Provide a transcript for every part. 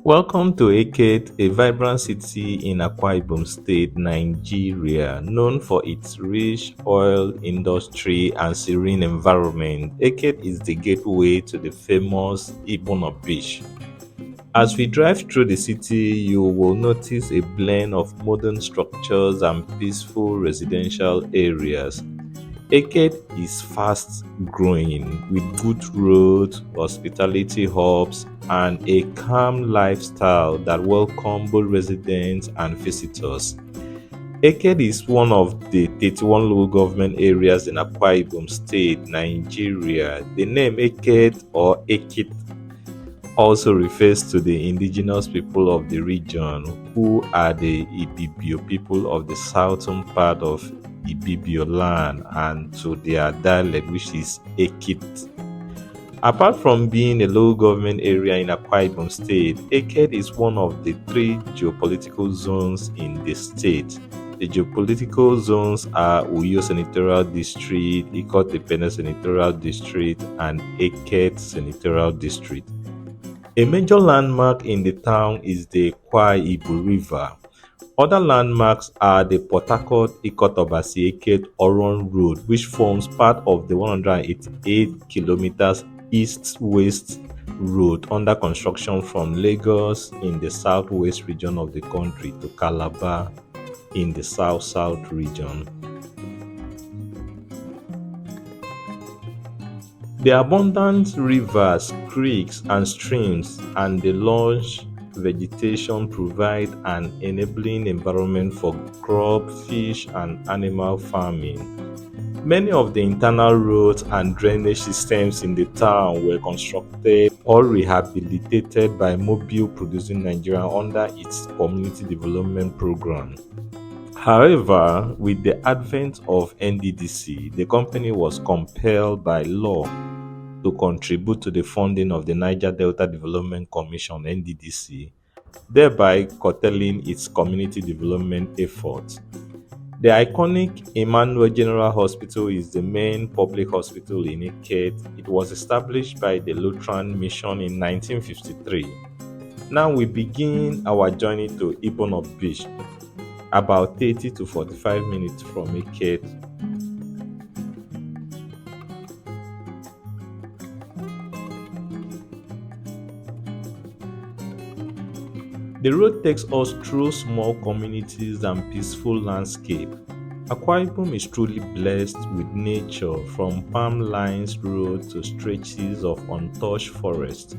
Welcome to Eket, a vibrant city in Akwa Ibom State, Nigeria, known for its rich oil industry and serene environment. Eket is the gateway to the famous Ibeno Beach. As we drive through the city, you will notice a blend of modern structures and peaceful residential areas. Eket is fast growing with good roads, hospitality hubs, and a calm lifestyle that welcome both residents and visitors. Eket is one of the 31 local government areas in Akwa Ibom State, Nigeria. The name Eket or Ekit also refers to the indigenous people of the region, who are the Ibibio people of the southern part of Ibibio land, and to their dialect, which is Ekit. Apart from being a local government area in Akwa Ibom State, Eket is one of the three geopolitical zones in the state. The geopolitical zones are Uyo Senatorial District, ikotekpene Senatorial District, and Eket Senatorial District. A major landmark in the town is the Akwa Ibom River. Other landmarks are the Port Harcourt Ikotobasi Eket Oron Road, which forms part of the 188 kilometers east-west road under construction from Lagos in the southwest region of the country to Calabar in the south-south region. The abundant rivers, creeks, and streams and the lush vegetation provide an enabling environment for crop, fish, and animal farming. Many of the internal roads and drainage systems in the town were constructed or rehabilitated by Mobile Producing Nigeria under its community development program. However, with the advent of NDDC, the company was compelled by law to contribute to the funding of the Niger Delta Development Commission (NDDC), thereby curtailing its community development efforts. The iconic Emmanuel General Hospital is the main public hospital in Eket. It was established by the Lutheran Mission in 1953. Now we begin our journey to Ibeno Beach, about 30 to 45 minutes from Eket. The road takes us through small communities and peaceful landscape. Akwa Ibom is truly blessed with nature, from palm lines road to stretches of untouched forest.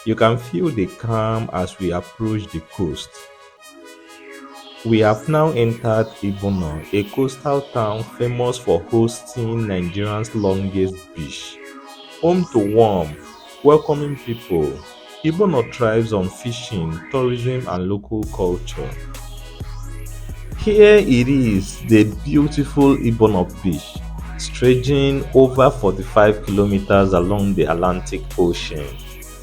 You can feel the calm as we approach the coast. We have now entered Ibeno, a coastal town famous for hosting Nigeria's longest beach. Home to warm, welcoming people, Ibeno thrives on fishing, tourism, and local culture. Here it is, the beautiful Ibeno Beach, stretching over 45 kilometers along the Atlantic Ocean.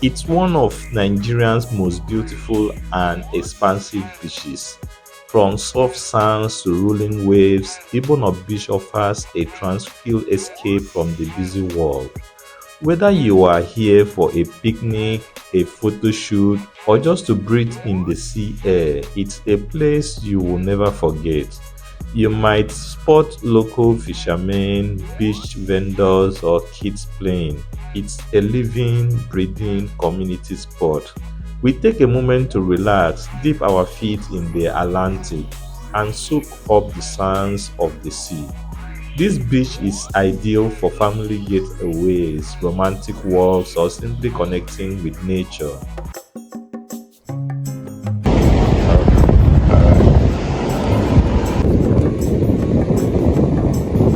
It's one of Nigeria's most beautiful and expansive beaches. From soft sands to rolling waves, Ibeno Beach offers a tranquil escape from the busy world. Whether you are here for a picnic, a photo shoot, or just to breathe in the sea air, it's a place you will never forget. You might spot local fishermen, beach vendors, or kids playing. It's a living, breathing community spot. We take a moment to relax, dip our feet in the Atlantic, and soak up the sounds of the sea. This beach is ideal for family getaways, romantic walks, or simply connecting with nature.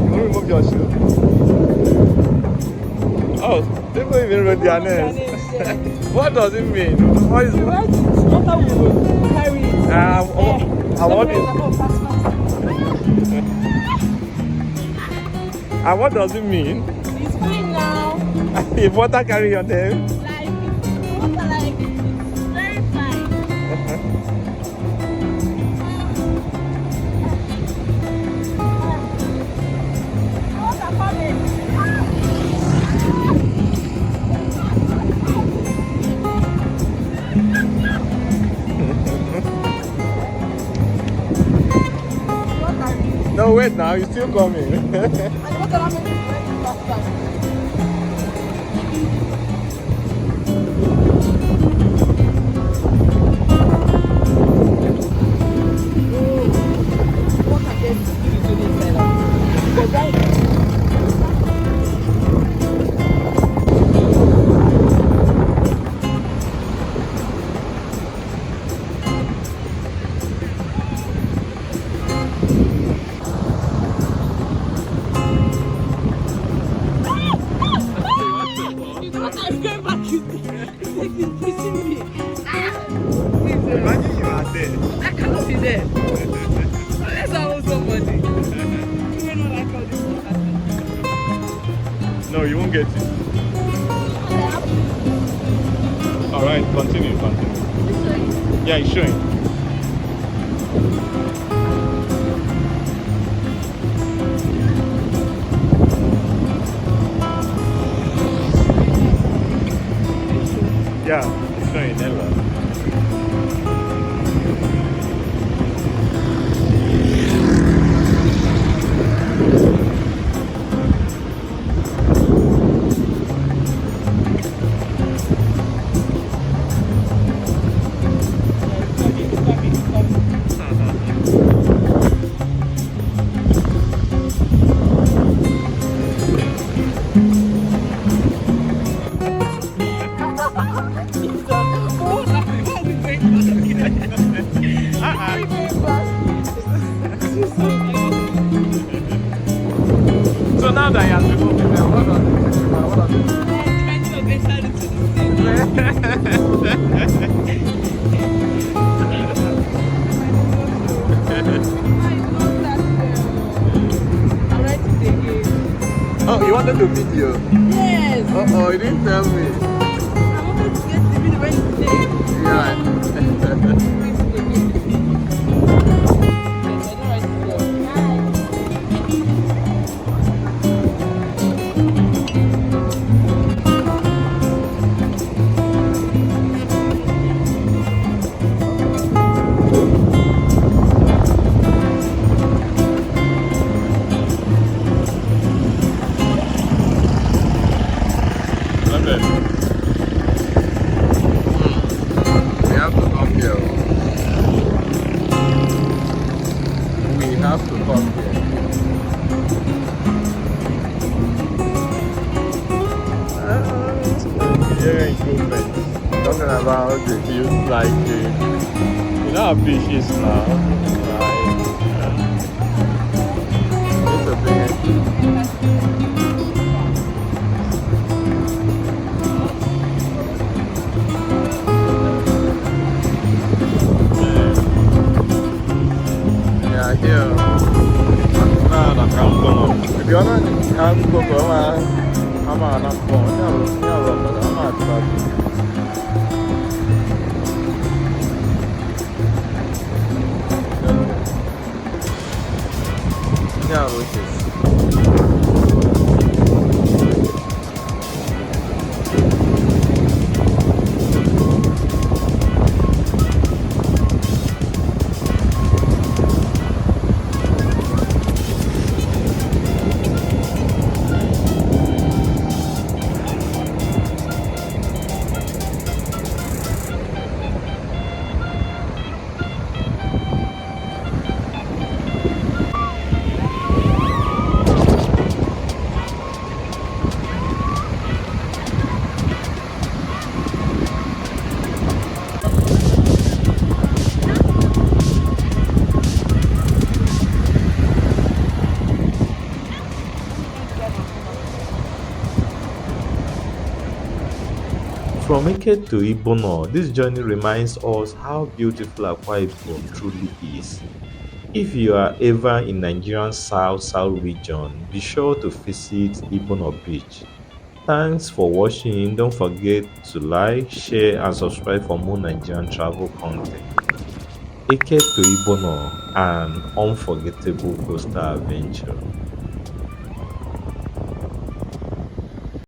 You remove your shoe. Oh, people even wrote their names. What does it mean? What is it? I want it. And what does it mean? It's fine now. If water carry your name? Like, water, like, it's very fine. Water coming. No, wait now, you're still coming. Imagine you are there. I cannot be there. Let's have somebody. You know, like all this water. No, you won't get it. Alright, continue. Yeah, it's showing. Yeah, it's showing Ella. So now that he has removed it, what does Oh, you wanted to video? Yes. Oh, you didn't tell me. I wanted to get the video when today. Yeah. We have to come here. We have to come here. Yeah, improvement. Don't about the feels like you know how beach is now. It's a thing. Yeah, here. Nah, nah, come on. If you're not, I'm going to I'm on a phone. I'm not. Yeah, which is. From Eket to Ibeno, this journey reminds us how beautiful Akwa Ibom truly is. If you are ever in Nigerian South region, be sure to visit Ibeno Beach. Thanks for watching. Don't forget to like, share, and subscribe for more Nigerian travel content. Eket to Ibeno, an unforgettable coastal adventure.